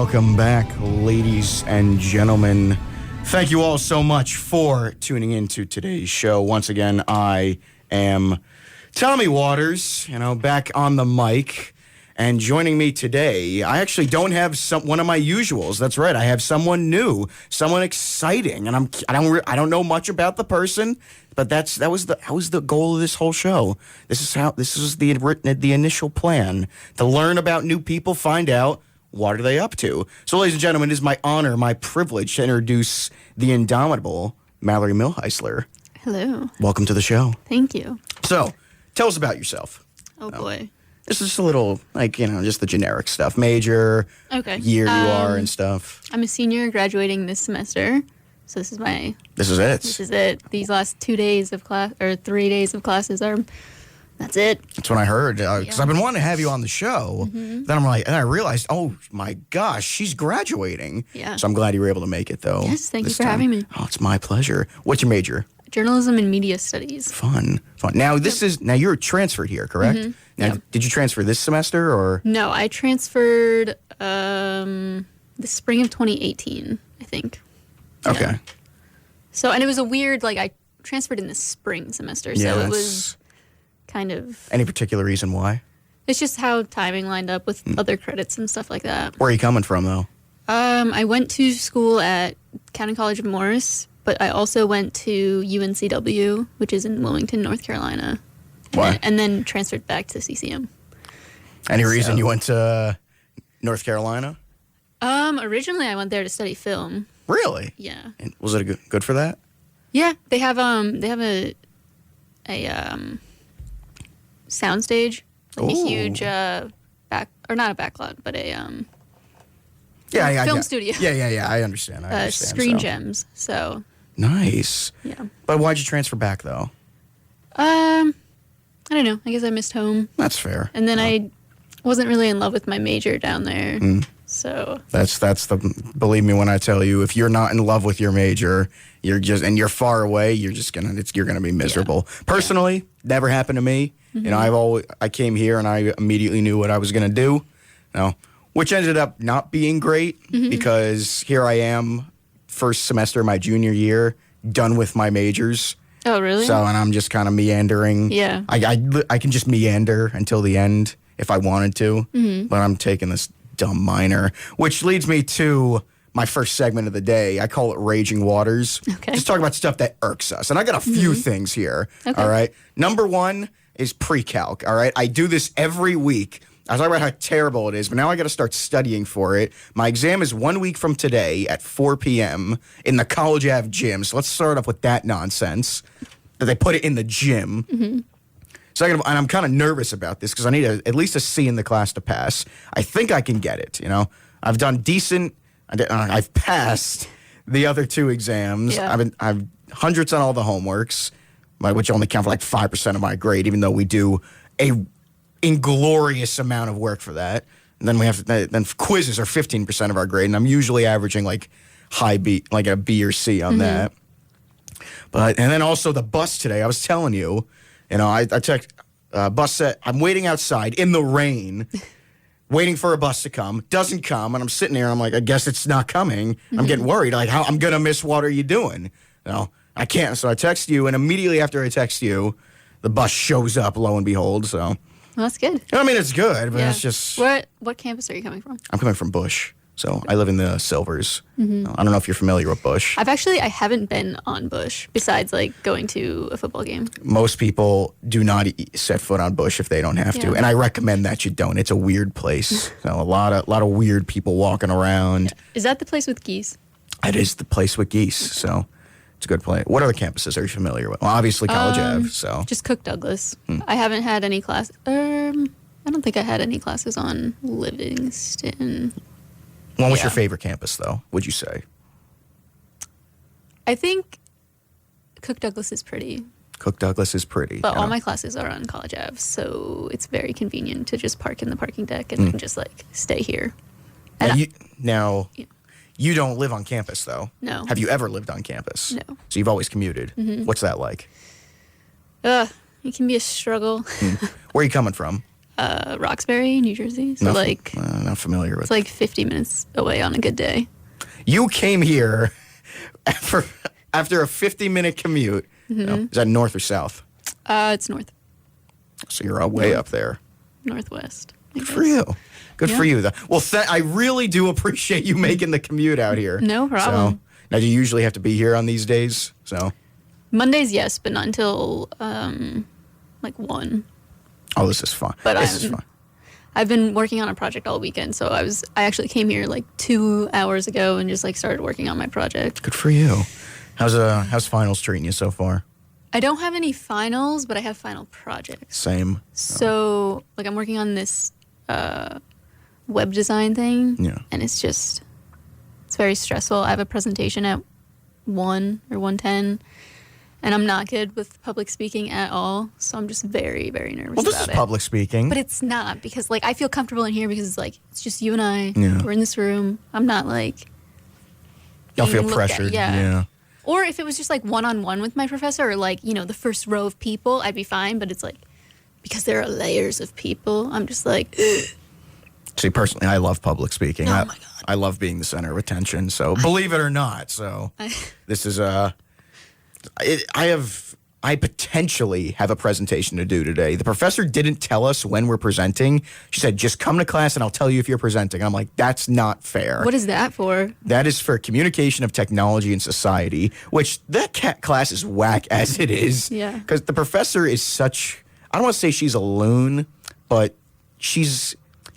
Welcome back, ladies and gentlemen. Thank you all so much for tuning into today's show. Once again, I am Tommy Waters, back on the mic. And joining me today, I actually don't have one of my usuals. That's right, I have someone new, someone exciting, and I don't know much about the person, but that was the goal of this whole show. This is the initial plan, to learn about new people, find out what are they up to. So, ladies and gentlemen, it is my honor, my privilege to introduce the indomitable Mallory Milhisler. Hello. Welcome to the show. Thank you. So, tell us about yourself. Oh boy. This is just a little, just the generic stuff. Major, year you are and stuff. I'm a senior graduating this semester. So this is it. This is it. These last 2 days of class, or 3 days of classes that's it. That's what I heard. Because I've been wanting to have you on the show. Mm-hmm. Then I realized, oh my gosh, she's graduating. Yeah. So I'm glad you were able to make it, though. Yes, thank you for having me. Oh, it's my pleasure. What's your major? Journalism and Media Studies. Fun. Now now you're transferred here, correct? Mm-hmm. Now, did you transfer this semester or? No, I transferred the spring of 2018, I think. Okay. Yeah. So, and it was a weird, I transferred in the spring semester, so it was kind of. Any particular reason why? It's just how timing lined up with other credits and stuff like that. Where are you coming from, though? I went to school at County College of Morris, but I also went to UNCW, which is in Wilmington, North Carolina. Why? And then transferred back to CCM. Any reason you went to North Carolina? Originally I went there to study film. Really? Yeah. And was it good for that? Yeah, they have a soundstage, a huge not a backlot, but a film studio. Yeah. I understand. Screen Gems. So nice. Yeah. But why'd you transfer back though? I don't know. I guess I missed home. That's fair. And then I wasn't really in love with my major down there. So that's believe me when I tell you, if you're not in love with your major, you're far away, you're gonna be miserable. Yeah. Personally, never happened to me. Mm-hmm. I came here and I immediately knew what I was gonna do. Which ended up not being great because here I am, first semester of my junior year, done with my majors. Oh, really? So, and I'm just kind of meandering. Yeah. I can just meander until the end if I wanted to, but I'm taking this dumb minor, which leads me to my first segment of the day. I call it Raging Waters. Okay. Just talk about stuff that irks us. And I got a few things here, all right? Number one is pre-calc, all right? I do this every week. I was talking about how terrible it is, but now I got to start studying for it. My exam is 1 week from today at 4 p.m. in the College Ave gym. So let's start off with that nonsense, that they put it in the gym. Mm-hmm. So and I'm kind of nervous about this because I need at least a C in the class to pass. I think I can get it, I've done decent. I've passed the other two exams. Yeah. I've hundreds on all the homeworks, which only count for 5% of my grade, even though we do a inglorious amount of work for that. And then we have then quizzes are 15% of our grade, and I'm usually averaging high B, a B or C on that. And then also the bus today, I was telling you, I checked bus set. I'm waiting outside in the rain, waiting for a bus to come. Doesn't come, and I'm sitting there and I'm like, I guess it's not coming. I'm getting worried, how I'm gonna miss. What are you doing? I can't. So I text you, and immediately after I text you, the bus shows up. Lo and behold, so. Well, that's good. I mean, it's good, but it's just... What campus are you coming from? I'm coming from Bush, so I live in the Silvers. I don't know if you're familiar with Bush. I haven't been on Bush, besides, going to a football game. Most people do not set foot on Bush if they don't have to, and I recommend that you don't. It's a weird place. So a lot of weird people walking around. Is that the place with geese? It is the place with geese, so... It's a good place. What other campuses are you familiar with? Well, obviously College Ave, so. Just Cook Douglas. I haven't had any class. I don't think I had any classes on Livingston. What was your favorite campus, though, would you say? I think Cook Douglas is pretty. Cook Douglas is pretty. But all my classes are on College Ave, so it's very convenient to just park in the parking deck and just, stay here. You don't live on campus, though. No. Have you ever lived on campus? No. So you've always commuted. What's that like? It can be a struggle. Where are you coming from? Roxbury, New Jersey. So not familiar with. It's like 50 minutes away on a good day. You came here after a 50-minute commute. Is that north or south? It's north. So you're way up there. Northwest. Good for you. Good for you. Well, I really do appreciate you making the commute out here. No problem. So, now, do you usually have to be here on these days? So Mondays, yes, but not until 1. Oh, this is fun. This is fun. I've been working on a project all weekend, so I actually came here 2 hours ago and just started working on my project. Good for you. How's finals treating you so far? I don't have any finals, but I have final projects. Same. So I'm working on this web design thing. Yeah. And it's very stressful. I have a presentation at 1 or 1:10. And I'm not good with public speaking at all, so I'm just very, very nervous about it. Well, this is public speaking. But it's not, because, I feel comfortable in here because, it's just you and I. Yeah. We're in this room. I'm not, Don't feel pressured. Yeah. Or if it was just, one-on-one with my professor or, the first row of people, I'd be fine. But it's, because there are layers of people, I'm just ugh. See, personally, I love public speaking. Oh, my God. I love being the center of attention, so believe it or not. So this is I potentially have a presentation to do today. The professor didn't tell us when we're presenting. She said, just come to class and I'll tell you if you're presenting. I'm like, that's not fair. What is that for? That is for communication of technology and society, which that class is whack as it is. Yeah. Because the professor is I don't want to say she's a loon, but she's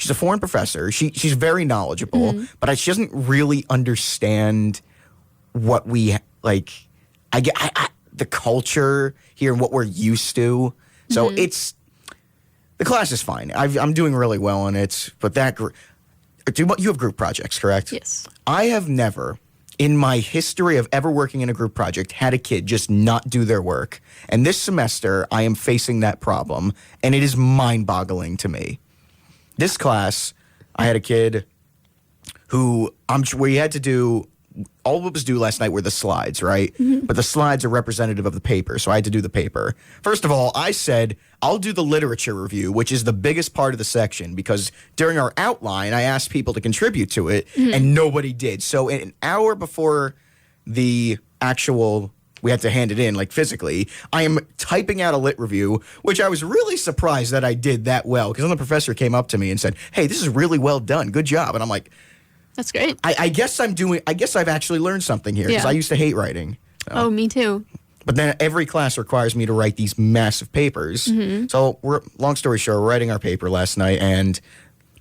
a foreign professor. She's very knowledgeable, but she doesn't really understand what we I get the culture here and what we're used to. So the class is fine. I'm doing really well on it. But you have group projects, correct? Yes. I have never, in my history of ever working in a group project, had a kid just not do their work. And this semester, I am facing that problem, and it is mind-boggling to me. This class, I had a kid who we had to do. All what was due last night were the slides, right? But the slides are representative of the paper, so I had to do the paper. First of all, I said, I'll do the literature review, which is the biggest part of the section, because during our outline, I asked people to contribute to it, and nobody did. So an hour before the we had to hand it in, physically, I am typing out a lit review, which I was really surprised that I did that well, because then the professor came up to me and said, hey, this is really well done. Good job. And I'm like, that's great. I guess I've actually learned something here, because I used to hate writing. So. Oh, me too. But then every class requires me to write these massive papers. So long story short, we're writing our paper last night, and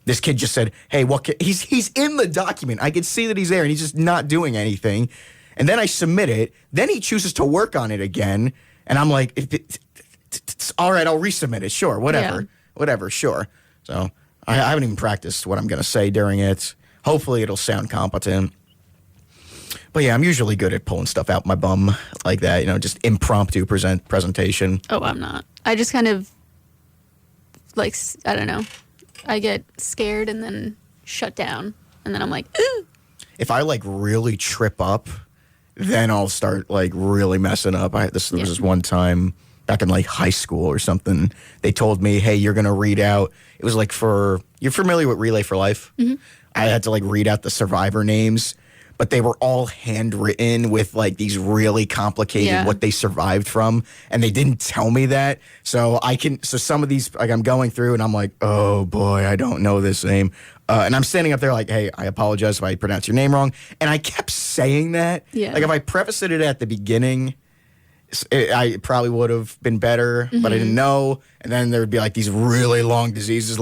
this kid just said, hey, he's in the document. I could see that he's there, and he's just not doing anything. And then I submit it. Then he chooses to work on it again. And I'm like, it's all right, I'll resubmit it. Sure, whatever, sure. So I haven't even practiced what I'm going to say during it. Hopefully it'll sound competent. But yeah, I'm usually good at pulling stuff out my bum like that, just impromptu presentation. Oh, I'm not. I just kind of, I don't know. I get scared and then shut down. And then I'm like, ooh. If I really trip up, then I'll start really messing up. There was this one time back in high school or something. They told me, hey, you're going to read out. It was you're familiar with Relay for Life? I had to read out the survivor names, but they were all handwritten with these really complicated what they survived from, and they didn't tell me that. So some of these I'm going through and I'm like, oh boy, I don't know this name. And I'm standing up there hey, I apologize if I pronounce your name wrong. And I kept saying that. Yeah. If I prefaced it at the beginning, I probably would have been better, but I didn't know. And then there would be these really long diseases.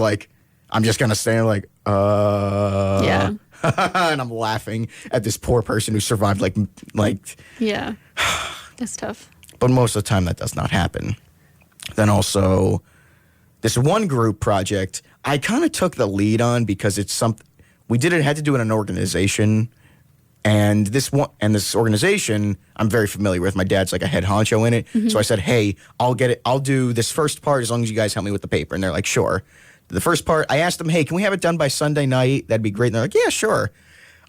I'm just going to stand yeah. And I'm laughing at this poor person who survived Yeah. That's tough. But most of the time that does not happen. Then also, this one group project, I kind of took the lead on because it's something had to do in an organization. And this organization I'm very familiar with. My dad's a head honcho in it. So I said, hey, I'll do this first part as long as you guys help me with the paper. And they're like, sure. The first part, I asked them, hey, can we have it done by Sunday night? That'd be great. And they're like, yeah, sure.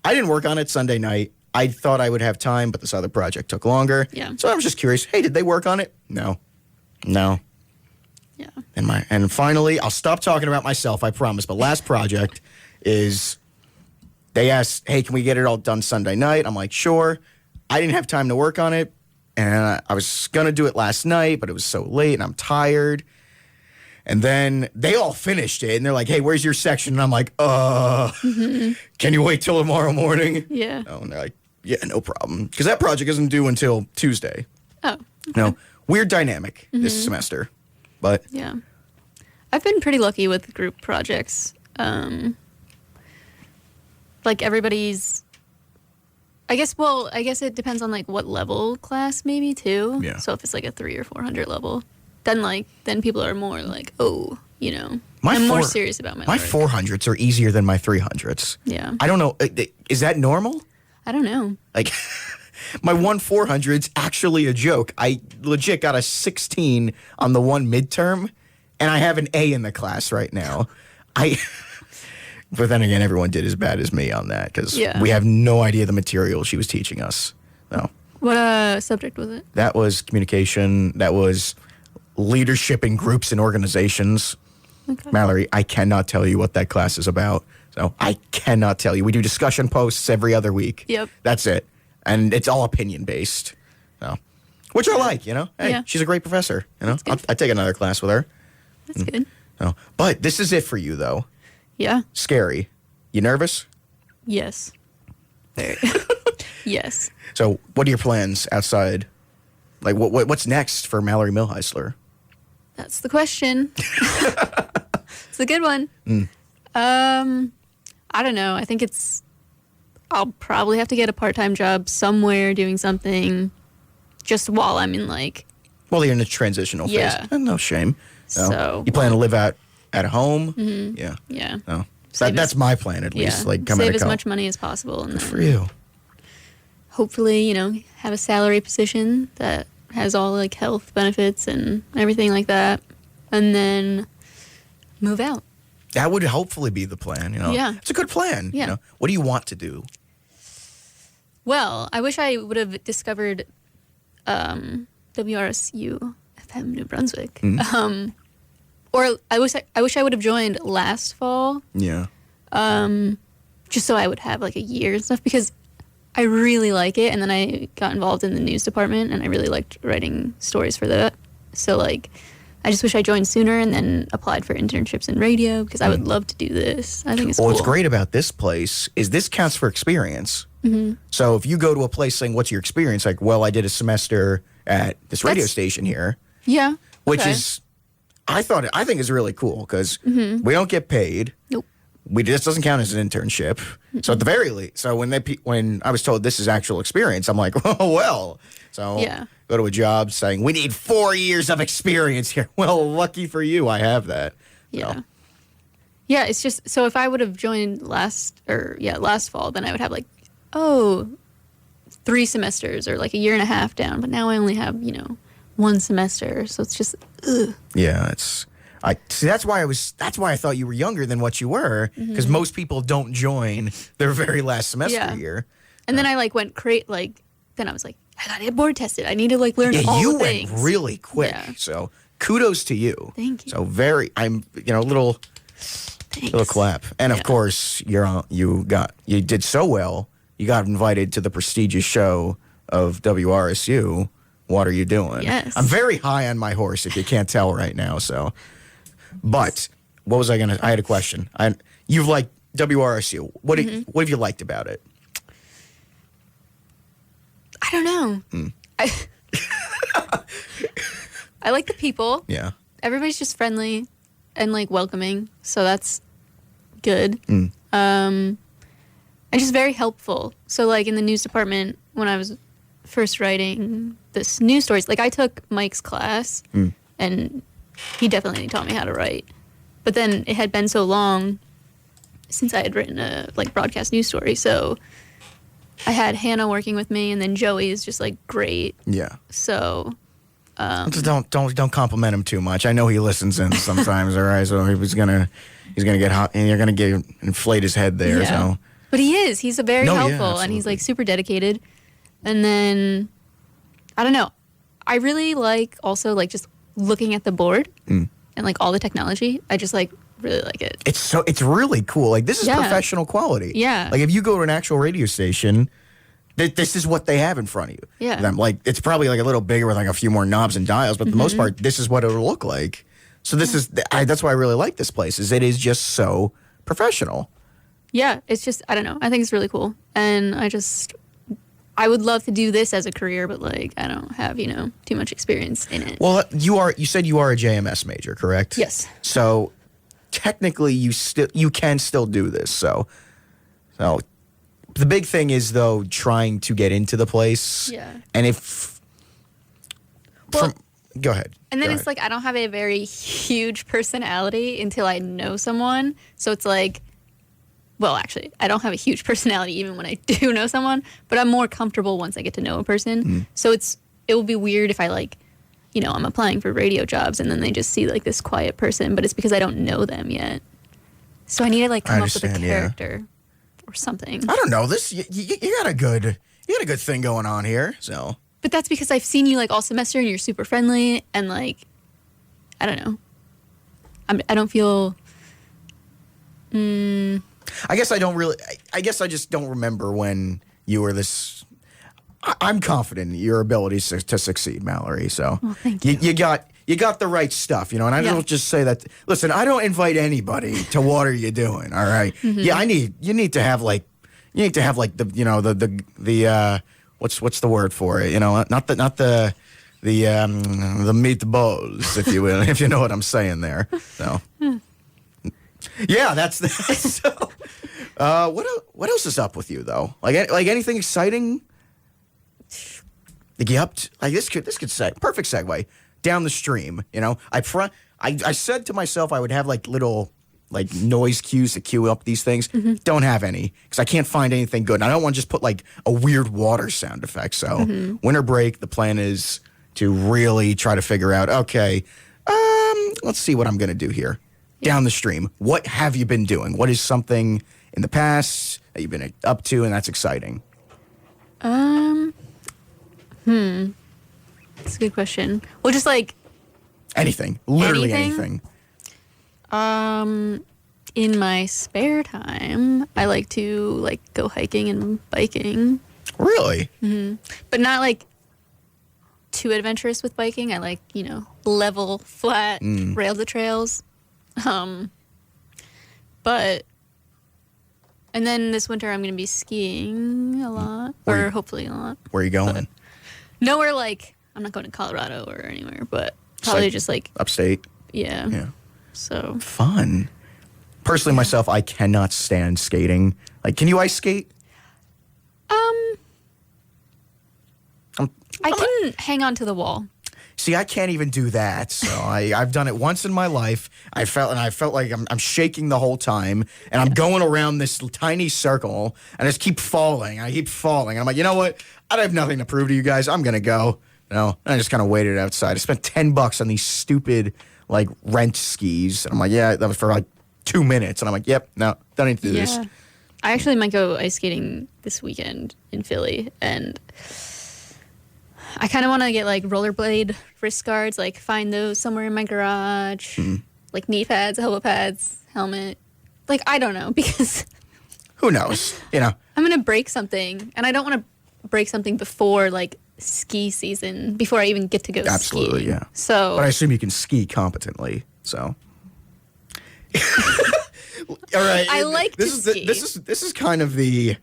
I didn't work on it Sunday night. I thought I would have time, but this other project took longer. Yeah. So I was just curious, hey, did they work on it? No. Yeah. And finally, I'll stop talking about myself, I promise. But last project is they asked, hey, can we get it all done Sunday night? I'm like, sure. I didn't have time to work on it. And I was going to do it last night, but it was so late and I'm tired. And then they all finished it and they're like, hey, where's your section? And I'm like, can you wait till tomorrow morning? Yeah. Oh, and they're like, yeah, no problem. Because that project isn't due until Tuesday. Oh. Okay. No, weird dynamic this semester. But yeah. I've been pretty lucky with group projects. Like everybody's, I guess it depends on like what level class maybe too. Yeah. So if it's like a 300 or 400 level, then people are more like, oh, you know, My I'm more four- serious about my my work. 400s are easier than my 300s. Yeah. I don't know. Is that normal? I don't know. Like, my 400's actually a joke. I legit got a 16 on the one midterm, and I have an A in the class right now. But then again, everyone did as bad as me on that because we have no idea the material she was teaching us. No. What subject was it? That was communication. That was leadership in groups and organizations. Okay. Mallory, I cannot tell you what that class is about. So I cannot tell you. We do discussion posts every other week. Yep. That's it. And it's all opinion based. So, which I like, you know. Hey, she's a great professor. You know, I'd take another class with her. That's good. So, but this is it for you, though. Yeah. Scary. You nervous? Yes. Very. Yes. So, what are your plans outside? Like, what's next for Mallory Milhisler? That's the question. It's a good one. I don't know. I think I'll probably have to get a part-time job somewhere doing something just while I'm in like. Well, you're in a transitional phase. No shame. So you plan to live at home? Mm-hmm. Yeah. Yeah. Oh. That's my plan, at least. Like, save as much money as possible. And Good for you. Hopefully, you know, have a salary position that has all like health benefits and everything like that. And then move out. That would hopefully be the plan, you know. Yeah. It's a good plan. Yeah. You know? What do you want to do? Well, I wish I would have discovered WRSU FM New Brunswick. Or I wish I would have joined last fall. Yeah. Just so I would have like a year and stuff because I really like it. And then I got involved in the news department and I really liked writing stories for that. So like, I just wish I joined sooner and then applied for internships in radio because I would love to do this. I think it's cool. What's great about this place is this counts for experience. Mm-hmm. So if you go to a place saying, what's your experience? Like, well, I did a semester at this radio station here. Yeah. Which is, I think is really cool because we don't get paid. Nope. This doesn't count as an internship. Mm-hmm. So at the very least, so when I was told this is actual experience, I'm like, oh, well. So go to a job saying, we need 4 years of experience here. Well, lucky for you, I have that. Yeah. So. Yeah, it's just, so if I would have joined last fall, then I would have like, 3 semesters or like a year and a half down. But now I only have, 1 semester. So it's just, ugh. Yeah, that's why I thought you were younger than what you were, because most people don't join their very last semester year. And then I like went then I was like, I gotta get board tested. I need to like learn all you the things. went really quick. Yeah. So kudos to you. Thank you. So little clap. And of course, you did so well. You got invited to the prestigious show of WRSU. What are you doing? Yes. I'm very high on my horse, if you can't tell right now. So, but what was I had a question. You've liked WRSU. What have you liked about it? I don't know. I like the people. Yeah. Everybody's just friendly and like welcoming, so that's good. And just very helpful. So like in the news department, when I was first writing this news stories, like I took Mike's class and he definitely taught me how to write. But then it had been so long since I had written a like broadcast news story, so I had Hannah working with me, and then Joey is just like great. Yeah. So just don't compliment him too much. I know he listens in sometimes. All right, so he's gonna get hot, and you're gonna inflate his head there. Yeah. So, but he's a very helpful, and he's like super dedicated. And then I don't know, I really like also like just looking at the board and like all the technology. I just like really like it. It's really cool. Like this is professional quality. Yeah. Like if you go to an actual radio station, this is what they have in front of you. Yeah. And I'm like, it's probably like a little bigger with like a few more knobs and dials, but for the most part, this is what it'll look like. So this is that's why I really like this place. Is it is just so professional. Yeah, it's just I don't know. I think it's really cool, and I would love to do this as a career, but like I don't have too much experience in it. Well, you said you are a JMS major, correct? Yes. So technically, you can still do this. So the big thing is though trying to get into the place. Yeah. And go ahead. And then it's like I don't have a very huge personality until I know someone. So it's like, well, actually, I don't have a huge personality even when I do know someone, but I'm more comfortable once I get to know a person. So it will be weird if I like, I'm applying for radio jobs and then they just see like this quiet person, but it's because I don't know them yet. So I need to like come up with a character or something. I don't know. This you got a good thing going on here. So. But that's because I've seen you like all semester and you're super friendly and like, I don't know. I don't feel. I guess I don't really. I guess I just don't remember when you were this. I'm confident in your abilities to succeed, Mallory. So thank you. You got the right stuff, And I don't just say that. Listen, I don't invite anybody to what are you doing? All right. Yeah, you need to have like the the what's the word for it? Not the meatballs, if you will, if you know what I'm saying there. So. Yeah, that's so. What else is up with you though? Like anything exciting? Like this could say perfect segue down the stream. I said to myself I would have like little like noise cues to cue up these things. Don't have any because I can't find anything good. And I don't want to just put like a weird water sound effect. So winter break, the plan is to really try to figure out. Okay, let's see what I'm gonna do here. Down the stream, what have you been doing? What is something in the past that you've been up to and that's exciting? That's a good question. Well, just like anything, literally anything. In my spare time, I like to like go hiking and biking. Really? But not like too adventurous with biking. I like level, flat, rail to trails. But and then this winter I'm going to be skiing a lot, hopefully a lot. Where are you going? But nowhere like I'm not going to Colorado or anywhere, but probably just like upstate. Yeah. Yeah. So fun. Personally, myself, I cannot stand skating. Like, can you ice skate? I can hang on to the wall. See, I can't even do that. So I've done it once in my life. I felt like I'm shaking the whole time, and I'm going around this tiny circle, and I just keep falling. I keep falling. And I'm like, you know what? I have nothing to prove to you guys. I'm gonna go. And I just kind of waited outside. I spent $10 on these stupid like rent skis, and I'm like, yeah, that was for like 2 minutes, and I'm like, yep, no, don't need to do this. I actually might go ice skating this weekend in Philly, and I kind of want to get like rollerblade wrist guards, like find those somewhere in my garage, like knee pads, elbow pads, helmet. Like, I don't know, because who knows, I'm going to break something, and I don't want to break something before like ski season, before I even get to go Absolutely, skiing. Yeah. So, but I assume you can ski competently, so. All right. I like to ski. This is kind of the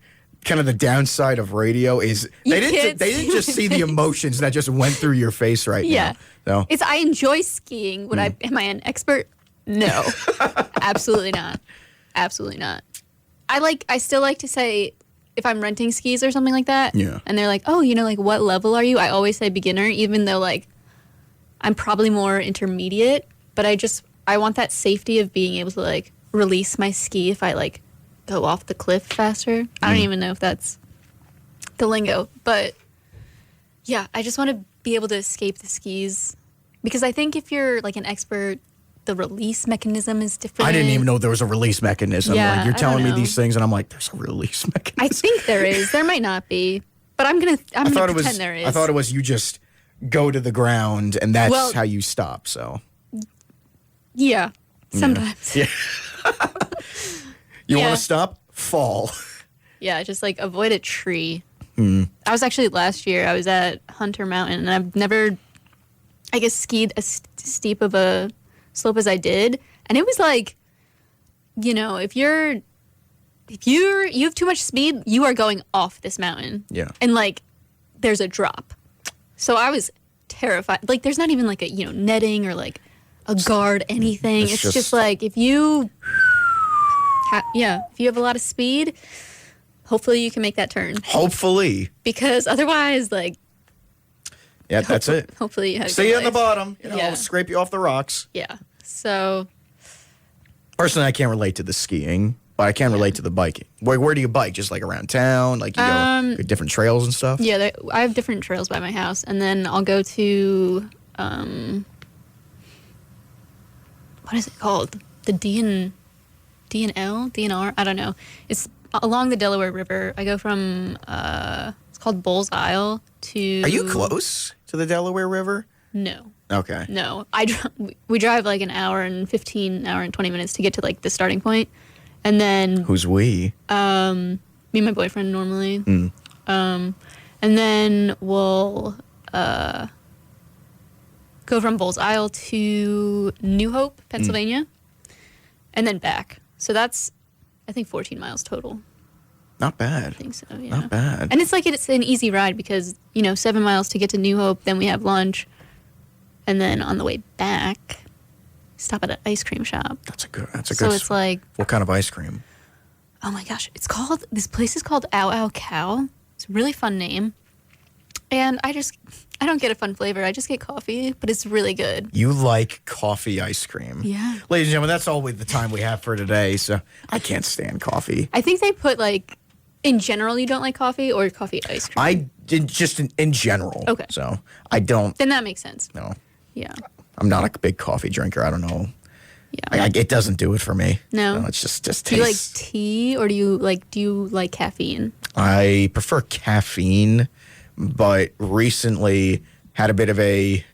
downside of radio is they didn't just see the emotions that just went through your face right now. So. It's I enjoy skiing. Am I an expert? No. Absolutely not. Absolutely not. I still like to say if I'm renting skis or something like that. Yeah. And they're like, "Oh, like what level are you?" I always say beginner, even though like I'm probably more intermediate, but I want that safety of being able to like release my ski if I like go off the cliff faster. I don't even know if that's the lingo, but yeah, I just want to be able to escape the skis, because I think if you're like an expert, the release mechanism is different. I didn't even know there was a release mechanism. Yeah, like, you're telling me know. these things, and I'm like, there's a release mechanism. I think there is. There might not be, but I'm gonna pretend there is. I thought it was you just go to the ground, and that's how you stop. So Yeah, sometimes. Yeah. You Yeah. want to stop? Fall. Yeah, just like avoid a tree. I was actually last year, I was at Hunter Mountain, and I've never, I guess, skied as steep of a slope as I did. And it was like, you know, if you have too much speed, you are going off this mountain. Yeah. And like, there's a drop. So I was terrified. Like, there's not even like a, netting or like a guard, anything. It's just like, if you have a lot of speed, hopefully you can make that turn. Hopefully. Because otherwise, like... Yeah, that's it. Hopefully you have Stay on the bottom. Yeah. Scrape you off the rocks. Yeah. So... Personally, I can't relate to the skiing, but I can relate to the biking. Where do you bike? Just like around town? Like you go different trails and stuff? Yeah, I have different trails by my house. And then I'll go to... what is it called? The DNR? I don't know. It's along the Delaware River. I go from, it's called Bull's Isle to... Are you close to the Delaware River? No. Okay. No. We drive like an hour and 20 minutes to get to like the starting point. And then... Who's we? Me and my boyfriend normally. And then we'll go from Bull's Isle to New Hope, Pennsylvania. And then back. So that's, I think, 14 miles total. Not bad. I think so, yeah. Not bad. And it's like it's an easy ride because, 7 miles to get to New Hope, then we have lunch. And then on the way back, stop at an ice cream shop. That's a good. So it's like... What kind of ice cream? Oh my gosh. This place is called Ow Ow Cow. It's a really fun name. And I don't get a fun flavor. I just get coffee, but it's really good. You like coffee ice cream. Yeah. Ladies and gentlemen, that's all the time we have for today, so I can't stand coffee. I think they put like, in general, you don't like coffee or coffee ice cream? I did just in general. Okay. So I don't. Then that makes sense. No. Yeah. I'm not a big coffee drinker. I don't know. Yeah. It doesn't do it for me. No. It's just tastes. Do you like tea or do you like caffeine? I prefer caffeine, but recently had a bit of an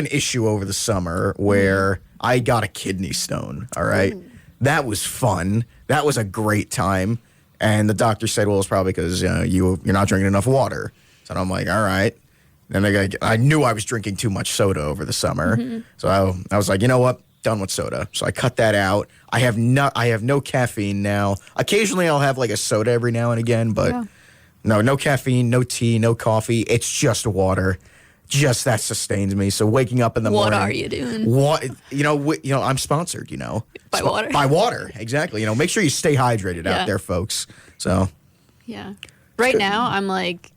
issue over the summer where I got a kidney stone. All right. Ooh. That was fun. That was a great time. And the doctor said, well, it's probably because you're not drinking enough water. So I'm like, all right. Then I knew I was drinking too much soda over the summer. Mm-hmm. So I was like, you know what? Done with soda. So I cut that out. I have no caffeine now. Occasionally I'll have like a soda every now and again, but no caffeine, no tea, no coffee. It's just water. Just that sustains me. So waking up in the morning. What are you doing? What I'm sponsored. By water. By water, exactly. Make sure you stay hydrated out there, folks. So. Yeah. Right now, I'm like,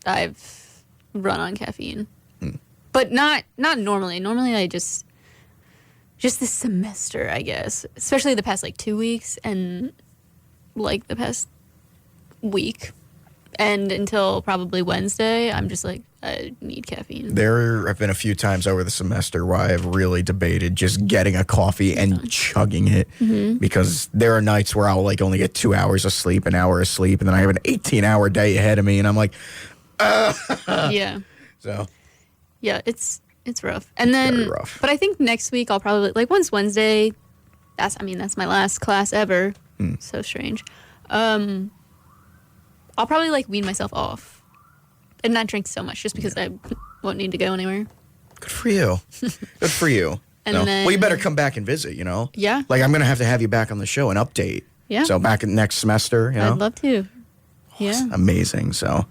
I've run on caffeine, but not normally. Normally, I just this semester, I guess, especially the past like 2 weeks and like the past week. And until probably Wednesday, I'm just like, I need caffeine. There have been a few times over the semester where I have really debated just getting a coffee and chugging it because there are nights where I'll like only get 2 hours of sleep, an hour of sleep, and then I have an 18-hour day ahead of me, and I'm like, yeah. So. Yeah, it's rough. And then, very rough. But I think next week I'll probably once Wednesday. That's my last class ever. So strange. I'll probably wean myself off and not drink so much just because I won't need to go anywhere. Good for you. Good for you. And then, well, you better come back and visit, Yeah. I'm going to have you back on the show and update. Yeah. So back in next semester, I'd love to. Yeah. Amazing. So.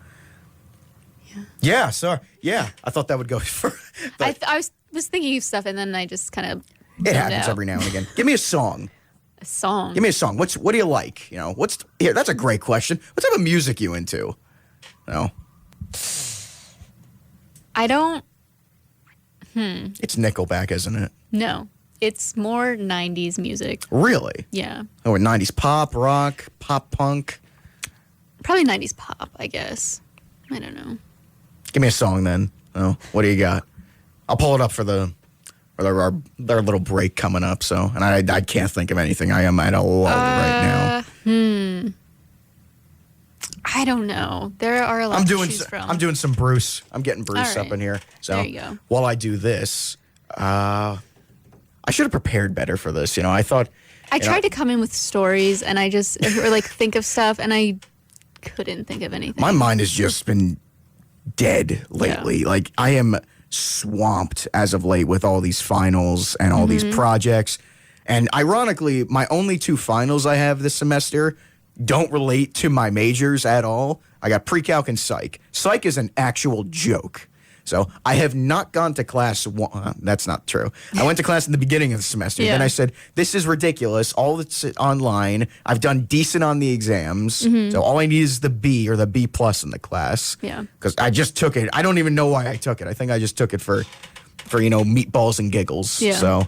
Yeah. So, yeah. I thought that would go for. I was thinking of stuff and then I just kind of. It happens every now and again. Give me a song. A song. Give me a song. What do you like? Here? That's a great question. What type of music you into? I don't. It's Nickelback, isn't it? No, it's more 90s music. Really? Yeah. Oh, 90s pop, rock, pop punk. Probably 90s pop, I guess. I don't know. Give me a song then. Oh, what do you got? I'll pull it up for our little break coming up. So, and I can't think of anything. I am at a lull right now. I don't know. There are a lot to choose from. I'm doing some Bruce. I'm getting Bruce up in here. So there you go. While I do this, I should have prepared better for this. I thought I tried to come in with stories, and or like think of stuff, and I couldn't think of anything. My mind has just been dead lately. Yeah. Like, I am swamped as of late with all these finals and all these projects. And ironically, my only 2 finals I have this semester don't relate to my majors at all. I got pre-calc and psych. Psych is an actual joke. So I have not gone to class. That's not true. I went to class in the beginning of the semester. Yeah. Then I said, this is ridiculous. All that's online. I've done decent on the exams. So all I need is the B or the B plus in the class. Yeah. Because I just took it. I don't even know why I took it. I think I just took it for meatballs and giggles. Yeah. So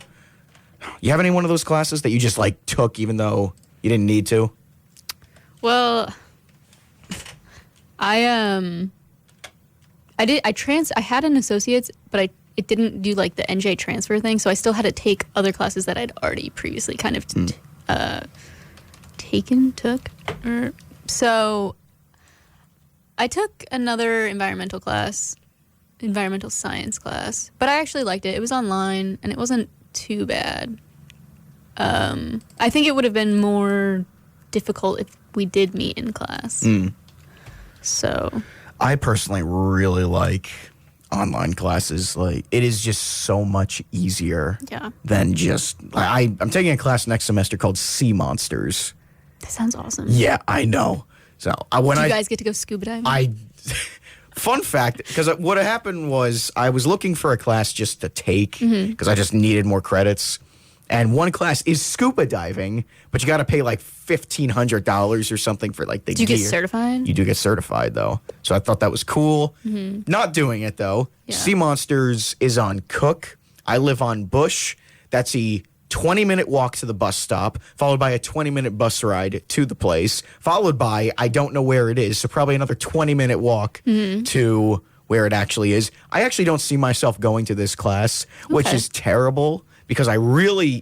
you have any one of those classes that you just like took even though you didn't need to? Well, I had an associate's, but it didn't do like the NJ transfer thing, so I still had to take other classes that I'd already previously kind of took. So I took another environmental science class, but I actually liked it. It was online, and it wasn't too bad. I think it would have been more difficult if we did meet in class. So I personally really like online classes. Like, it is just so much easier than just... I'm taking a class next semester called Sea Monsters. That sounds awesome. Yeah, I know. So Do you guys get to go scuba diving? Fun fact, because what happened was I was looking for a class just to take because I just needed more credits. And one class is scuba diving, but you got to pay like $1,500 or something for like the gear. Do you get certified? You do get certified, though. So I thought that was cool. Not doing it, though. Yeah. Sea Monsters is on Cook. I live on Bush. That's a 20-minute walk to the bus stop, followed by a 20-minute bus ride to the place, followed by, I don't know where it is, so probably another 20-minute walk to where it actually is. I actually don't see myself going to this class, which is terrible. Because it really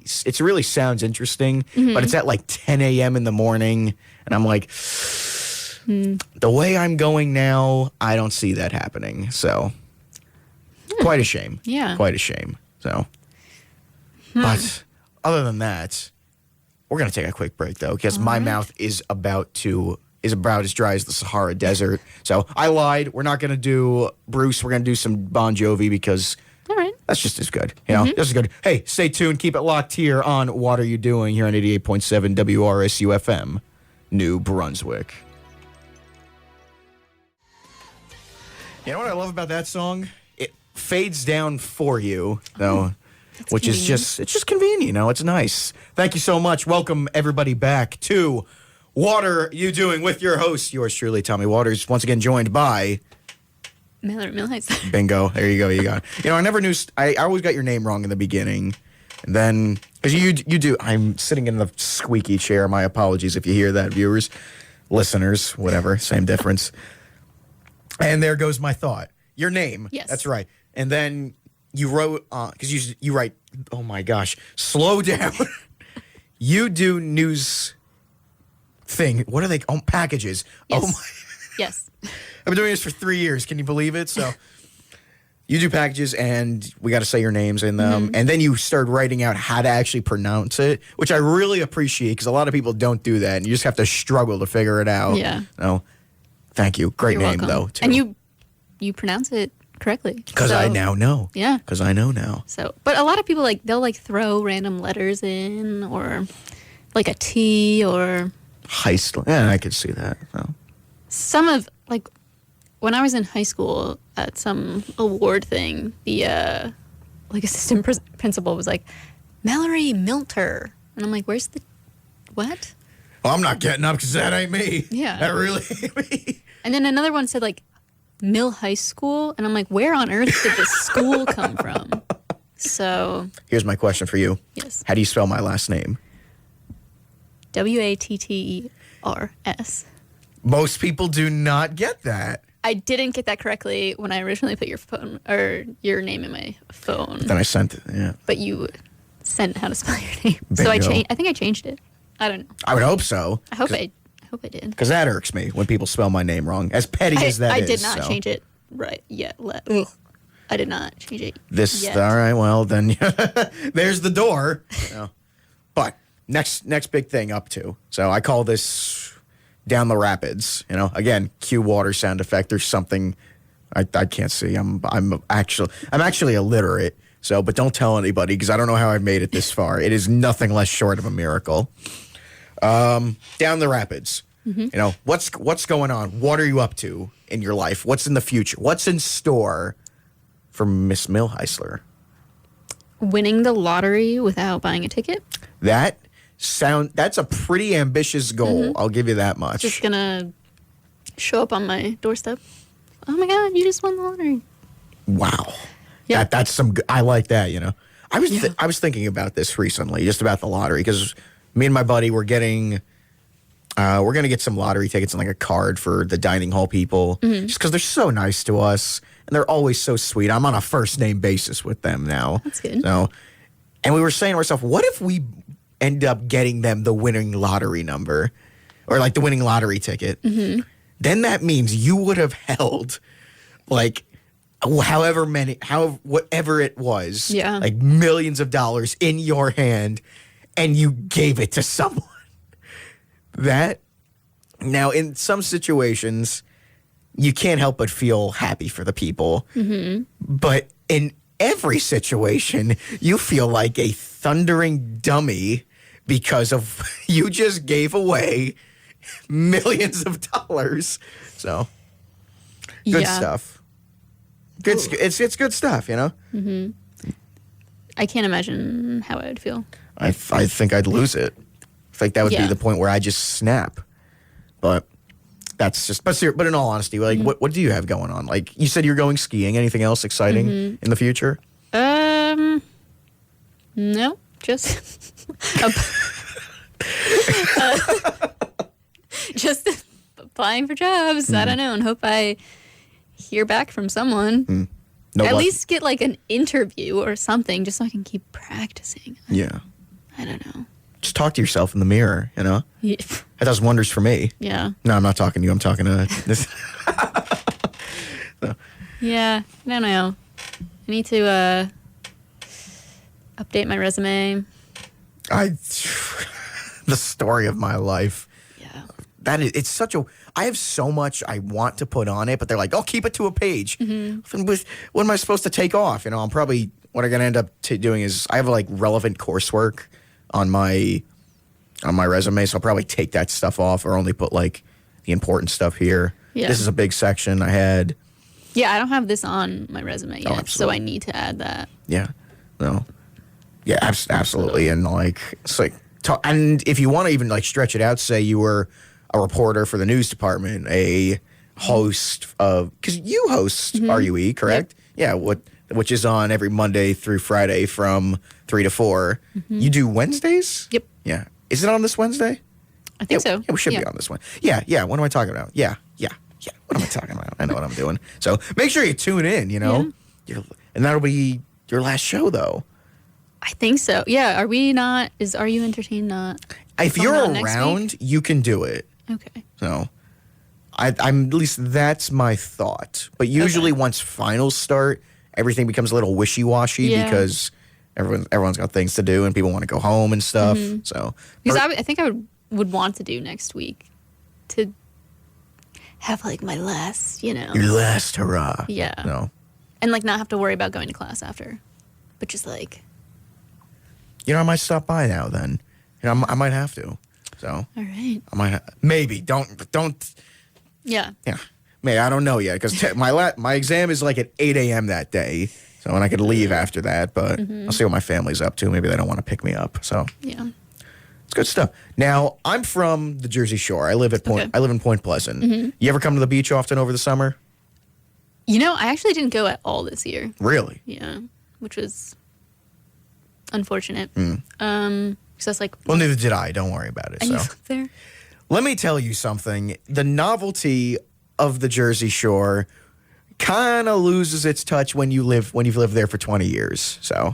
sounds interesting, but it's at like 10 a.m. in the morning, and I'm like, the way I'm going now, I don't see that happening. So, quite a shame. Yeah. Quite a shame. So, but other than that, we're going to take a quick break, though, because my mouth is about as dry as the Sahara Desert. So, I lied. We're not going to do Bruce. We're going to do some Bon Jovi because... All right. That's just as good. Just as good. Hey, stay tuned. Keep it locked here on What Are You Doing? Here on 88.7 WRSU FM, New Brunswick. You know what I love about that song? It fades down for you, though, which is just convenient. It's nice. Thank you so much. Welcome, everybody, back to What Are You Doing? With your host, yours truly, Tommy Waters, once again joined by... Mallory Milhisler. Bingo. There you go. You got it. I never knew. I always got your name wrong in the beginning. And then, because you do. I'm sitting in the squeaky chair. My apologies if you hear that, viewers, listeners, whatever. Same difference. And there goes my thought. Your name. Yes. That's right. And then you wrote, because you write, oh my gosh, slow down. You do news thing. What are they? Oh, packages. Yes. Oh my. Yes. I've been doing this for 3 years. Can you believe it? So you do packages, and we got to say your names in them. And then you start writing out how to actually pronounce it, which I really appreciate because a lot of people don't do that, and you just have to struggle to figure it out. Yeah. No, thank you. Great You're name, welcome. though, too. And you pronounce it correctly. Because I now know. Yeah. Because I know now. So, but a lot of people they'll throw random letters in, or like a T, or Heisler. Yeah, I could see that. So. some of when I was in high school at some award thing, the assistant principal was like, Mallory Milter, and I'm like, where's the what? Well, I'm not getting up because that ain't me. Yeah. That really ain't me. And then another one said Mill High School, and I'm like, where on earth did this school come from? So here's my question for you. Yes. How do you spell my last name? Watters. Most people do not get that. I didn't get that correctly when I originally put your phone or your name in my phone. Then I sent it, yeah. But you sent how to spell your name. Bingo. So I think I changed it. I don't know. I would hope so. I hope I did. Because that irks me when people spell my name wrong. As petty as that I is. did not so. change it right yet. Ugh. I did not change it yet. All right, well, then there's the door. But next big thing up to. So I call this down the rapids. Again, cue water sound effect. There's something I can't see. I'm actually illiterate. So, but don't tell anybody because I don't know how I made it this far. It is nothing less short of a miracle. Down the rapids. Mm-hmm. What's going on? What are you up to in your life? What's in the future? What's in store for Miss Milhisler? Winning the lottery without buying a ticket. That's a pretty ambitious goal. I'll give you that much. Just gonna show up on my doorstep. Oh my God, you just won the lottery. Wow. Yeah. That's some I like that, I was thinking about this recently, just about the lottery, because me and my buddy we're going to get some lottery tickets and like a card for the dining hall people, just because they're so nice to us and they're always so sweet. I'm on a first name basis with them now. That's good. So, and we were saying to ourselves, what if we end up getting them the winning lottery number or like the winning lottery ticket? Mm-hmm. Then that means you would have held like whatever it was, like millions of dollars in your hand, and you gave it to someone. That now in some situations you can't help but feel happy for the people, but in every situation you feel like a thundering dummy because of you just gave away millions of dollars. So good stuff. It's good stuff, Mm-hmm. I can't imagine how I would feel. I think I'd lose it. I think that would be the point where I just snap. But that's just. But in all honesty, like, what do you have going on? Like you said, you're going skiing. Anything else exciting in the future? No, just just applying for jobs. I don't know, and hope I hear back from someone. At least get like an interview or something, just so I can keep practicing. Yeah. I don't know. Just talk to yourself in the mirror, Yeah. That does wonders for me. Yeah. No, I'm not talking to you. I'm talking to this. So. Yeah. I don't know. I need to update my resume. The story of my life. Yeah. It's such a. I have so much I want to put on it, but they're like, "Oh, keep it to a page." Mm-hmm. What am I supposed to take off? I'm probably what I'm gonna end up doing is I have like relevant coursework on my resume, so I'll probably take that stuff off or only put like the important stuff here. Yeah. This is a big section I had. Yeah, I don't have this on my resume yet, so I need to add that. Yeah. No. Yeah, absolutely, and like it's like, and if you want to even like stretch it out, say you were a reporter for the news department, a host of, because you host RUE, correct? Yep. Yeah, which is on every Monday through Friday from 3 to 4. You do Wednesdays? Yep. Yeah. Is it on this Wednesday? I think so. Yeah, we should be on this one. Yeah. What am I talking about? Yeah. What am I talking about? I know what I'm doing. So make sure you tune in, And that'll be your last show, though. I think so. Yeah. Are we not? Are you entertained? Not. If you're around, you can do it. Okay. So, I'm at least that's my thought. But usually, once finals start, everything becomes a little wishy-washy because everyone's got things to do and people want to go home and stuff. So, because I think I would want to do next week to have like my last, your last hurrah. Yeah. No. And like not have to worry about going to class after, but just like. I might stop by now. Then, I might have to. So. All right. I might maybe don't. Yeah. Yeah. Maybe I don't know yet because my exam is like at 8 a.m. that day. So and I could leave after that, but I'll see what my family's up to. Maybe they don't want to pick me up. So yeah, it's good stuff. Now I'm from the Jersey Shore. I live in Point Pleasant. You ever come to the beach often over the summer? I actually didn't go at all this year. Really? Yeah, which was unfortunate. So it's like, well, neither did I. Don't worry about it. And you lived there? Let me tell you something. The novelty of the Jersey Shore kind of loses its touch when you've lived there for 20 years. So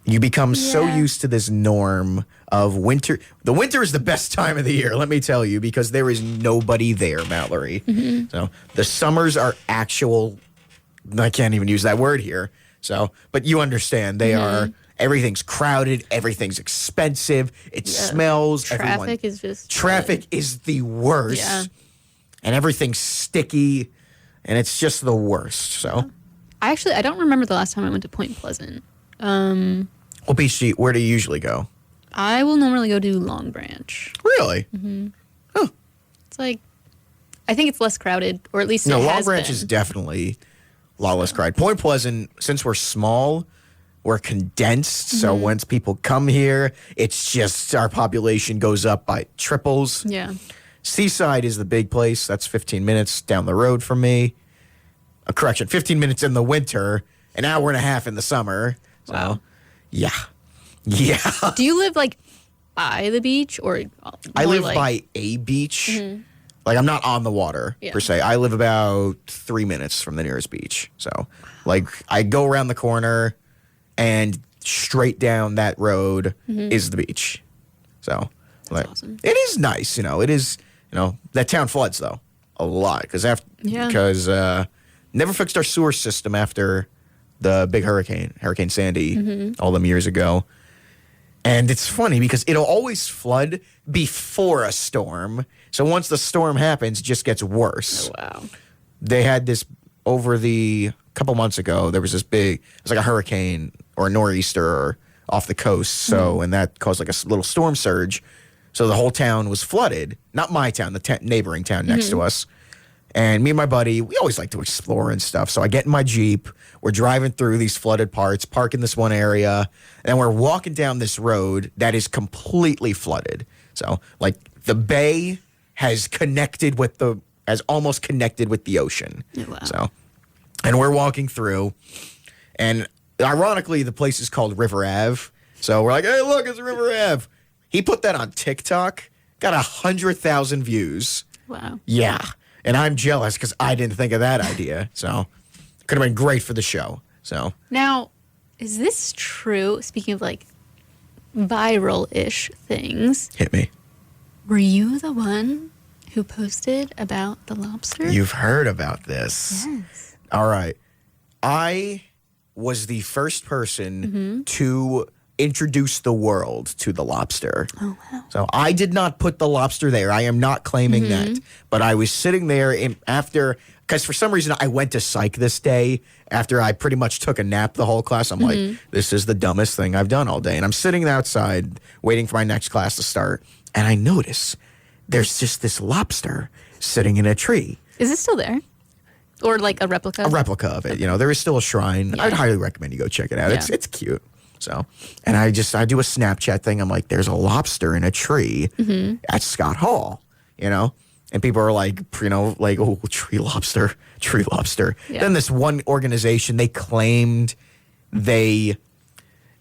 you become so used to this norm of winter. The winter is the best time of the year, let me tell you, because there is nobody there, Mallory. So the summers are actual I can't even use that word here. So, but you understand, they are, everything's crowded, everything's expensive, it smells. Traffic is just... Traffic is the worst. Yeah. And everything's sticky, and it's just the worst, so. I don't remember the last time I went to Point Pleasant. Well, BC, where do you usually go? I will normally go to Long Branch. Really? It's like, I think it's less crowded, or at least it No, Long has Branch been. is definitely a lot less crowded. Point Pleasant, since we're small, we're condensed. So once people come here, it's just our population goes up by triples. Yeah. Seaside is the big place. That's 15 minutes down the road from me. A correction, 15 minutes in the winter, an hour and a half in the summer. So, Wow. yeah. Yeah. Do you live like by the beach or? I more live like, by a beach. Like, I'm not on the water, per se. I live about 3 minutes from the nearest beach. So, like, I go around the corner, and straight down that road is the beach. So, like, awesome. it is nice, It is, that town floods, though, a lot. Because never fixed our sewer system after the big Hurricane Sandy, all them years ago. And it's funny because it'll always flood before a storm. So once the storm happens, it just gets worse. Oh, wow. They had this couple months ago, there was this it was like a hurricane or a nor'easter off the coast. So, and that caused like a little storm surge. So the whole town was flooded. Not my town, the neighboring town next to us. And me and my buddy, we always like to explore and stuff. So I get in my Jeep. We're driving through these flooded parts, park in this one area, and we're walking down this road that is completely flooded. So, like, the bay has almost connected with the ocean. Oh, wow. So, and we're walking through, and ironically, the place is called River Ave. So we're like, hey, look, it's River Ave. He put that on TikTok, got 100,000 views. Wow. Yeah. And I'm jealous because I didn't think of that idea. So could have been great for the show. So Now, is this true? Speaking of like viral-ish things, hit me. were you the one who posted about the lobster? You've heard about this. Yes. All right. I was the first person to introduce the world to the lobster. Oh, wow. So I did not put the lobster there. I am not claiming that. But I was sitting there because for some reason I went to psych this day after I pretty much took a nap the whole class. I'm like, this is the dumbest thing I've done all day. And I'm sitting outside waiting for my next class to start. And I notice there's just this lobster sitting in a tree. Is it still there? Or like a replica? A replica of it. There is still a shrine. Yeah. I'd highly recommend you go check it out. Yeah. It's cute. So, and I do a Snapchat thing. I'm like, there's a lobster in a tree at Scott Hall, and people are like, oh, tree lobster. Yeah. Then this one organization, they claimed they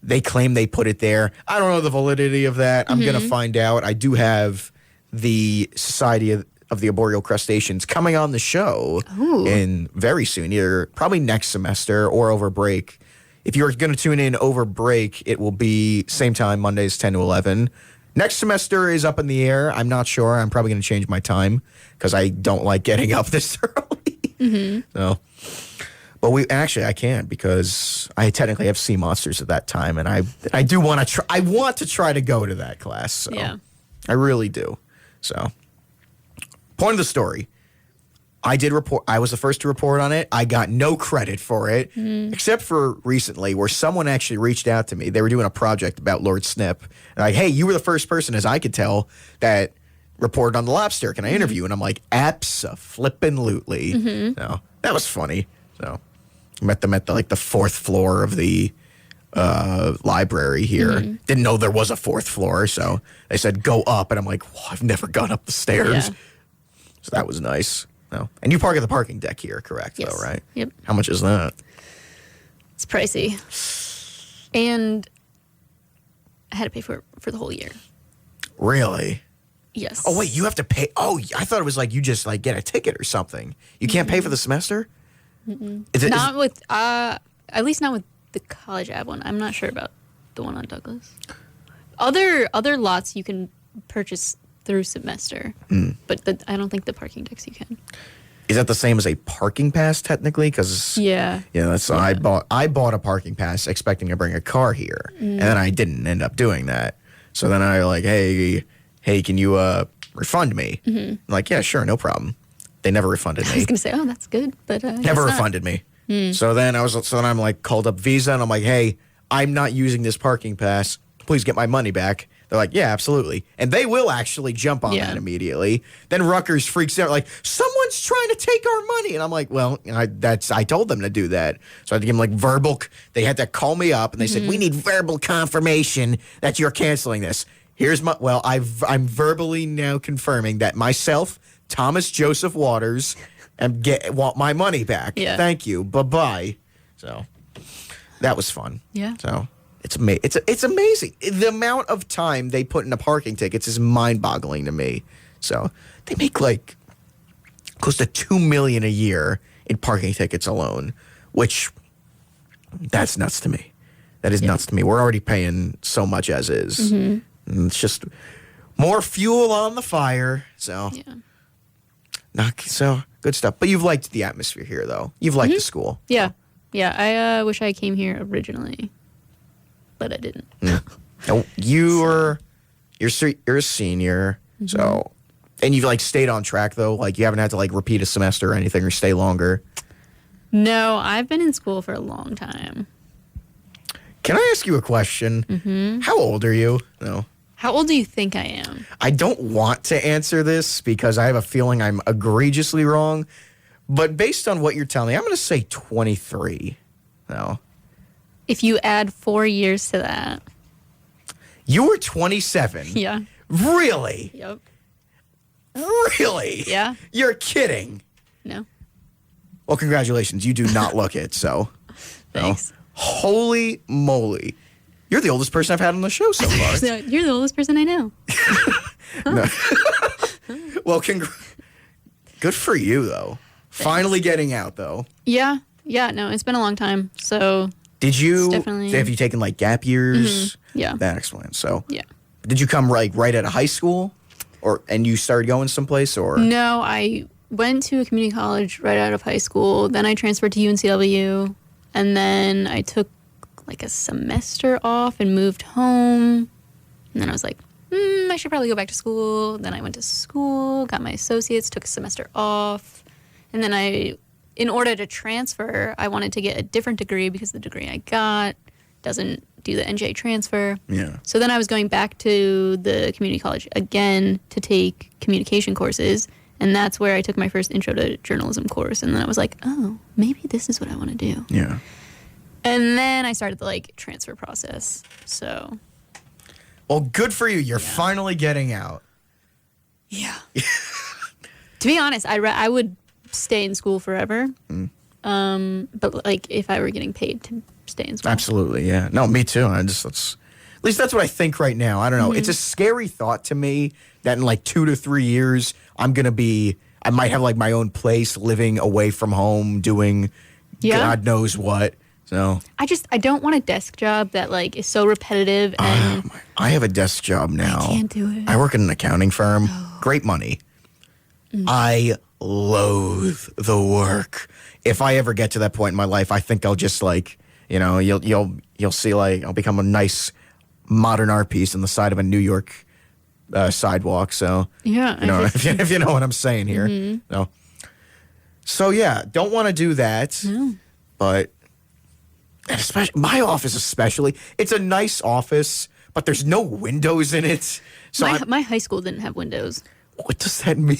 put it there. I don't know the validity of that. I'm going to find out. I do have the Society of the Arboreal Crustaceans coming on the show in very soon, either probably next semester or over break. If you're going to tune in over break, it will be same time, Mondays 10 to 11. Next semester is up in the air. I'm not sure. I'm probably going to change my time because I don't like getting up this early. So, but I can't because I technically have sea monsters at that time, and I do want to try. I want to try to go to that class. So Yeah. I really do. So, point of the story. I did report. I was the first to report on it. I got no credit for it, except for recently where someone actually reached out to me. They were doing a project about Lord Snip. And like, hey, you were the first person, as I could tell, that reported on the lobster. Can I interview? And I'm like, abso-flippin'-lutely. So that was funny. So I met them at the fourth floor of the library here. Didn't know there was a fourth floor, so they said go up, and I'm like, well, I've never gone up the stairs. Yeah. So that was nice. No. And you park at the parking deck here, correct? Yes. Though, right? Yep. How much is that? It's pricey. And I had to pay for it for the whole year. Really? Yes. Oh wait, you have to pay. Oh, I thought it was like you just get a ticket or something. You can't pay for the semester? Not with at least not with the college ave one. I'm not sure about the one on Douglas. Other lots you can purchase through semester, but I don't think the parking decks you can. Is that the same as a parking pass technically? Because that's I bought a parking pass expecting to bring a car here, and then I didn't end up doing that. So then I like, hey, can you refund me? I'm like, yeah, sure, no problem. They never refunded me. I was gonna say, oh, that's good, but never refunded me. So then I'm like called up Visa, and I'm like, hey, I'm not using this parking pass. Please get my money back. They're like, yeah, absolutely. And they will actually jump on that immediately. Then Rutgers freaks out like, someone's trying to take our money. And I'm like, well, I told them to do that. So I had to give them like verbal. They had to call me up and they said, we need verbal confirmation that you're canceling this. I'm verbally now confirming that myself, Thomas Joseph Waters, want my money back. Yeah. Thank you. Bye-bye. So that was fun. Yeah. So it's amazing. The amount of time they put into parking tickets is mind-boggling to me. So they make like close to $2 million a year in parking tickets alone, which that's nuts to me. That is nuts to me. We're already paying so much as is. And it's just more fuel on the fire. So good stuff. But you've liked the atmosphere here, though. You've liked the school. Yeah. I wish I came here originally, but I didn't. No, you're a senior, so and you've like stayed on track though. Like you haven't had to like repeat a semester or anything or stay longer. No, I've been in school for a long time. Can I ask you a question? How old are you? No. How old do you think I am? I don't want to answer this because I have a feeling I'm egregiously wrong. But based on what you're telling me, I'm going to say 23. No. If you add 4 years to that. You were 27? Yeah. Really? Yep. Really? Yeah. You're kidding. No. Well, congratulations. You do not look it, so. Thanks. No. Holy moly. You're the oldest person I've had on the show so far. So you're the oldest person I know. Well, good for you, though. Thanks. Finally getting out, though. Yeah. No, it's been a long time. So have you taken like gap years? Yeah. That explains. So yeah. Did you come right out of high school, and you started going someplace, or? No, I went to a community college right out of high school. Then I transferred to UNCW, and then I took like a semester off and moved home. And then I was like, I should probably go back to school. Then I went to school, got my associates, took a semester off. And then in order to transfer, I wanted to get a different degree because the degree I got doesn't do the NJ transfer. Yeah. So then I was going back to the community college again to take communication courses. And that's where I took my first intro to journalism course. And then I was like, oh, maybe this is what I want to do. Yeah. And then I started the transfer process. So. Well, good for you. You're finally getting out. Yeah. To be honest, I would stay in school forever. But if I were getting paid to stay in school. Absolutely, yeah. No, me too. At least that's what I think right now. I don't know. It's a scary thought to me that in 2 to 3 years I might have my own place, living away from home, doing God knows what. So I don't want a desk job that is so repetitive and I have a desk job now. I can't do it. I work in an accounting firm. Great money. I loathe the work. If I ever get to that point in my life, I think I'll just you'll see I'll become a nice modern art piece on the side of a New York sidewalk. So if you know what I'm saying here. No. So yeah, don't want to do that. No. But especially my office, it's a nice office, but there's no windows in it. So my high school didn't have windows. What does that mean?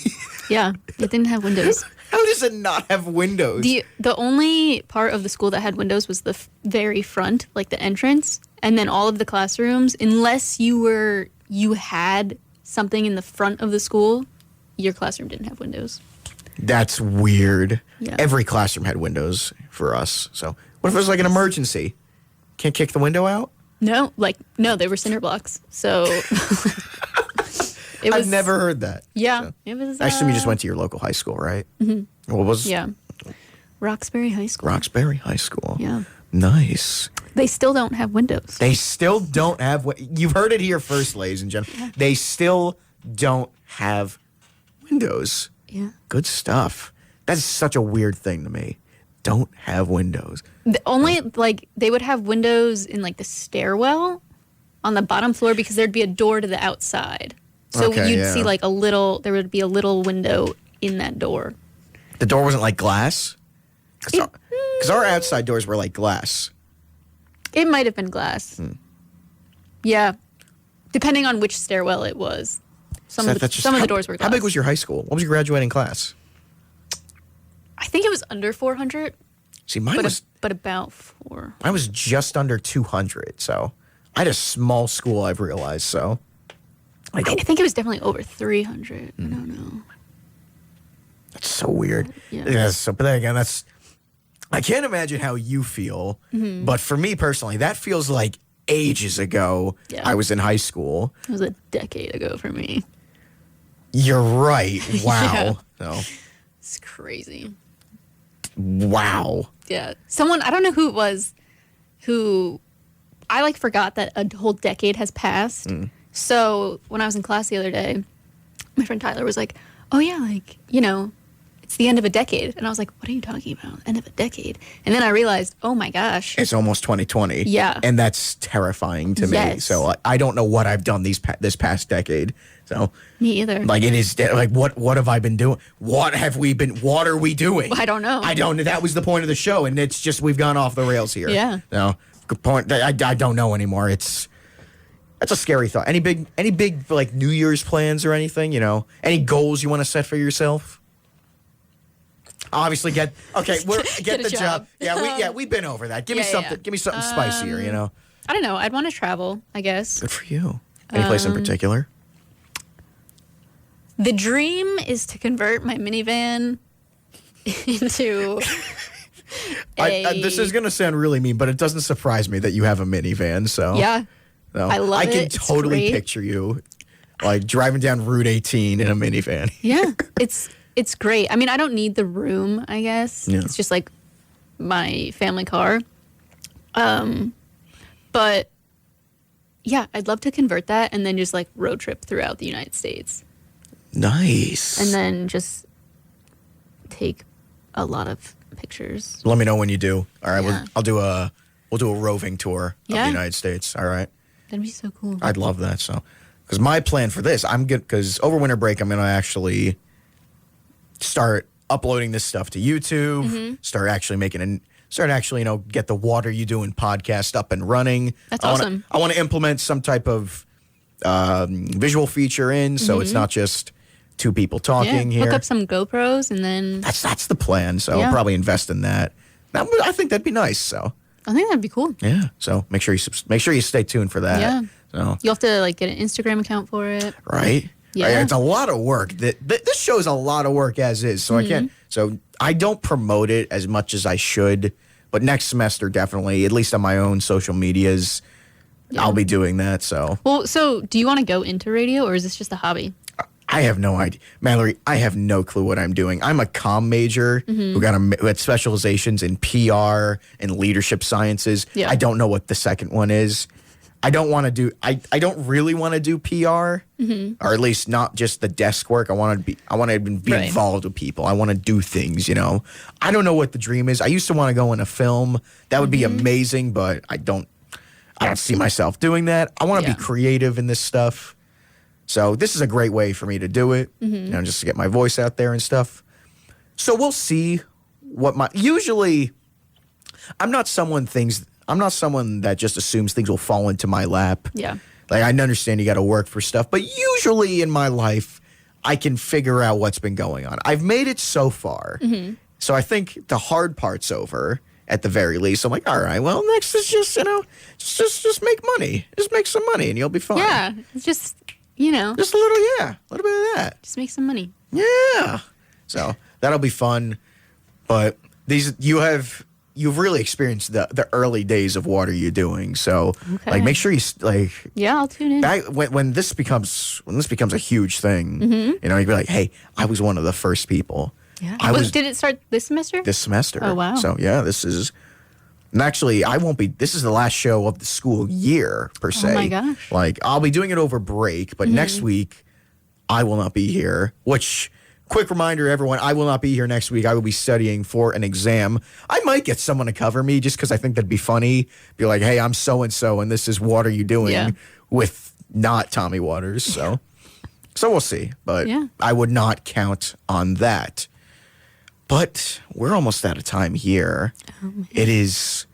Yeah, it didn't have windows. How does it not have windows? The only part of the school that had windows was the very front, the entrance, and then all of the classrooms. Unless you had something in the front of the school, your classroom didn't have windows. That's weird. Yeah. Every classroom had windows for us. So what if it was an emergency? Can't kick the window out? No, they were cinder blocks. So I've never heard that. Yeah, so. It was. I assume you just went to your local high school, right? Mm-hmm. What was? Yeah, Roxbury High School. Roxbury High School. Yeah. Nice. They still don't have windows. They still don't have. You've heard it here first, ladies and gentlemen. Yeah. They still don't have windows. Yeah. Good stuff. That's such a weird thing to me. Don't have windows. Only like they would have windows in like the stairwell on the bottom floor because there'd be a door to the outside. So you'd see like there would be a little window in that door. The door wasn't like glass? Because our outside doors were like glass. It might have been glass. Yeah. Depending on which stairwell it was. Some of the doors were glass. How big was your high school? What was your graduating class? I think it was under 400. See, mine was... But about 4. Mine was just under 200, so... I had a small school, I've realized, so... I think it was definitely over 300. I don't know. That's so weird. Yeah. But then again, that's... I can't imagine how you feel, but for me personally, that feels like ages ago I was in high school. It was a decade ago for me. You're right. Wow. Yeah. It's crazy. Wow. Yeah. Someone, I don't know who it was, who I like forgot that a whole decade has passed. So when I was in class the other day, my friend Tyler was like, oh yeah, like, you know, it's the end of a decade. And I was like, what are you talking about? End of a decade? And then I realized, oh my gosh. It's almost 2020. Yeah. And that's terrifying to me. So I don't know what I've done this past decade. So me either. Like it is like what have I been doing? What are we doing? I don't know. That was the point of the show, and it's just we've gone off the rails here. Yeah. No. Good point. I don't know anymore. That's a scary thought. Any big like New Year's plans or anything, you know? Any goals you want to set for yourself? Obviously get the job. Yeah, we've been over that. Give me something spicier, you know. I don't know. I'd want to travel, I guess. Good for you. Any place in particular? The dream is to convert my minivan into this is going to sound really mean, but it doesn't surprise me that you have a minivan, so. Yeah. No. I love it. I can totally picture you like driving down Route 18 in a minivan. Yeah. It's great. I mean, I don't need the room, I guess. Yeah. It's just like my family car. But yeah, I'd love to convert that and then just like road trip throughout the United States. Nice. And then just take a lot of pictures. Let me know when you do. All right, yeah. We'll do a roving tour of the United States. All right. That'd be so cool. I'd love that. So, because my plan for this, because over winter break, I'm gonna actually start uploading this stuff to YouTube. Start actually get the Water You Doing podcast up and running. That's awesome. I want to implement some type of visual feature in, so it's not just two people talking here. Hook up some GoPros and then... That's the plan, so I'll probably invest in that. I think that'd be nice, so... I think that'd be cool. Yeah, so make sure you stay tuned for that. Yeah. So you'll have to like get an Instagram account for it. Right? Yeah. It's a lot of work. This show is a lot of work as is, so I can't... So I don't promote it as much as I should, but next semester definitely, at least on my own social medias, I'll be doing that, so... Well, so do you want to go into radio, or is this just a hobby? I have no idea. Mallory, I have no clue what I'm doing. I'm a comm major who had specializations in PR and leadership sciences. Yeah. I don't know what the second one is. I don't really want to do PR, or at least not just the desk work. I want to be involved with people. I want to do things, you know. I don't know what the dream is. I used to want to go in a film. That would be amazing, but I don't see myself doing that. I want to be creative in this stuff. So this is a great way for me to do it, you know, just to get my voice out there and stuff. So we'll see usually I'm not someone that just assumes things will fall into my lap. Yeah. Like I understand you got to work for stuff, but usually in my life I can figure out what's been going on. I've made it so far. So I think the hard part's over at the very least. I'm like, all right, well, next is just, you know, just make money. Just make some money and you'll be fine. Yeah. It's just, you know. Just a little bit of that. Just make some money. Yeah. So that'll be fun. But you've really experienced the early days of What Are You Doing? So like make sure you I'll tune in. When this becomes a huge thing, you know, you'd be like, hey, I was one of the first people. Yeah. Did it start this semester? This semester. Oh wow. So yeah, this is. And actually, this is the last show of the school year, per se. Oh, my gosh. Like, I'll be doing it over break, but next week, I will not be here, which quick reminder, everyone, I will not be here next week. I will be studying for an exam. I might get someone to cover me just because I think that'd be funny. Be like, hey, I'm so-and-so, and this is What Are You Doing? With not Tommy Waters. So we'll see. But I would not count on that. But we're almost out of time here. It has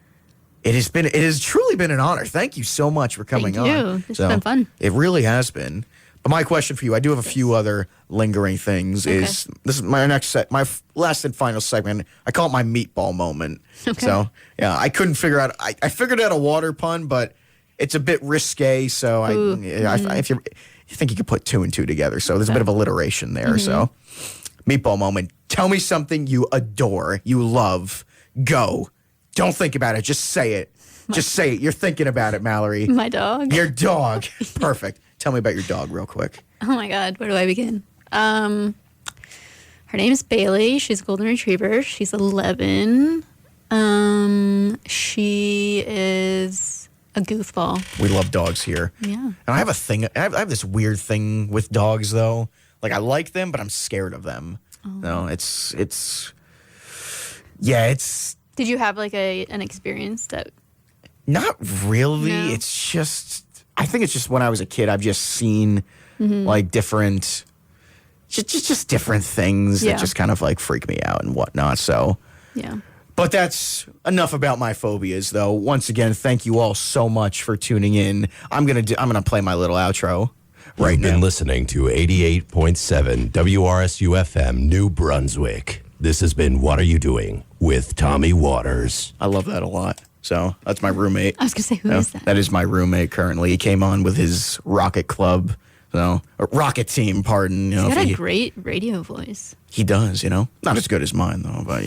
truly been an honor. Thank you so much for coming on. Thank you. It's been fun. It really has been. But my question for you, I do have a few other lingering things. This is my my last and final segment. I call it my meatball moment. Okay. So yeah, I couldn't figure out. I figured out a water pun, but it's a bit risque. So if you think you could put two and two together, so there's a bit of alliteration there. So meatball moment. Tell me something you adore, you love. Go. Don't think about it. Just say it. Just say it. You're thinking about it, Mallory. My dog. Your dog. Perfect. Tell me about your dog real quick. Oh my God, where do I begin? Her name is Bailey. She's a golden retriever. She's 11. She is a goofball. We love dogs here. Yeah. And I have a thing. I have this weird thing with dogs, though. Like, I like them, but I'm scared of them. Oh. No, it's. Did you have like an experience that? Not really. No. It's just. I think it's just when I was a kid, I've just seen like different, just different things that just kind of like freak me out and whatnot. So, but that's enough about my phobias, though. Once again, thank you all so much for tuning in. I'm gonna play my little outro right now. You've been listening to 88.7 WRSU FM, New Brunswick. This has been What Are You Doing with Tommy Waters. I love that a lot. So that's my roommate. I was going to say, who is that? That is my roommate currently. He came on with his rocket club, rocket team, pardon. He's got a great radio voice. He does, Not as good as mine, though, but,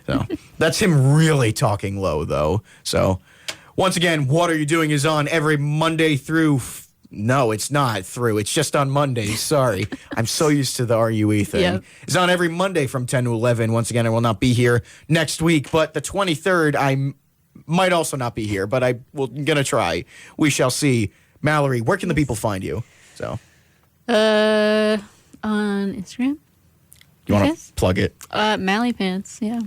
So that's him really talking low, though. So once again, What Are You Doing is on every Monday through... No, it's not through. It's just on Mondays. Sorry. I'm so used to the RUE thing. Yep. It's on every Monday from 10 to 11. Once again, I will not be here next week, but the 23rd, I might also not be here, but I'm going to try. We shall see. Mallory, where can the people find you? So, on Instagram. You want to plug it? Mally Pants, yeah.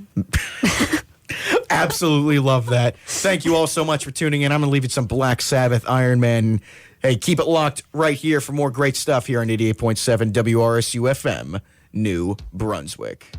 Absolutely love that. Thank you all so much for tuning in. I'm going to leave you some Black Sabbath, Iron Man. Hey, keep it locked right here for more great stuff here on 88.7 WRSU FM, New Brunswick.